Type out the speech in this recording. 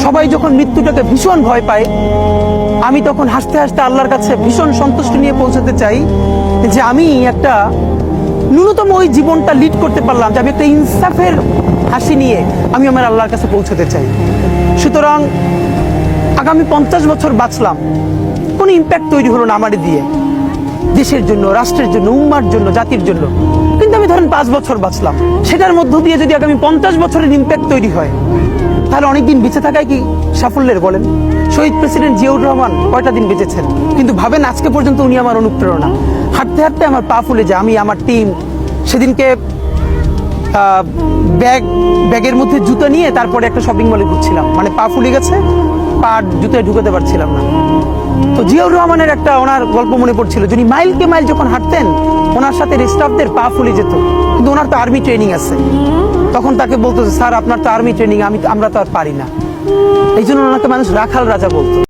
সবাই যখন মৃত্যুটাকে ভীষণ ভয় পায়, আমি তখন হাসতে হাসতে আল্লাহর কাছে ভীষণ সন্তুষ্টি নিয়ে পৌঁছাতে চাই যে আমি একটা ন্যূনতম ওই জীবনটা লিড করতে পারলাম, যে আমি একটা ইনসাফের হাসি নিয়ে আমি আমার আল্লাহর কাছে পৌঁছাতে চাই। সুতরাং আগামী 50 বছর বাঁচলাম, কোনো ইম্প্যাক্ট তৈরি হলো না আমারই দিয়ে, দেশের জন্য, রাষ্ট্রের জন্য, উম্মার জন্য, জাতির জন্য। কিন্তু আমি ধরেন 5 বছর বাঁচলাম, সেটার মধ্য দিয়ে যদি আগামী 50 বছরের ইম্প্যাক্ট তৈরি হয়, তাহলে অনেকদিন বেঁচে থাকায় কি সাফল্যের বলেন? শহীদ প্রেসিডেন্ট জিয়াউর রহমান কয়টা দিন বেঁচেছেন, কিন্তু ভাবেন আজকে পর্যন্ত উনি আমার অনুপ্রেরণা। হাঁটতে হাঁটতে আমার পা ফুলে যায়, আমি আমার টিম সেদিনকে ব্যাগের মধ্যে জুতো নিয়ে তারপরে একটা শপিং মলে ঘুরছিলাম, মানে পা ফুলে গেছে, পা জুতোয় ঢুকাতে পারছিলাম না। তো জিয়াউর রহমানের একটা ওনার গল্প মনে পড়ছিল, যিনি মাইলকে মাইল যখন হাঁটতেন ওনার সাথে স্টাফদের পা ফুলে যেত, কিন্তু ওনার তো আর্মি ট্রেনিং আছে। তখন তাকে বলতো, স্যার আপনার তো আর্মি ট্রেনিং, আমরা তো আর পারি না। এই জন্য ওনাকে মানুষ রাখাল রাজা বলতো।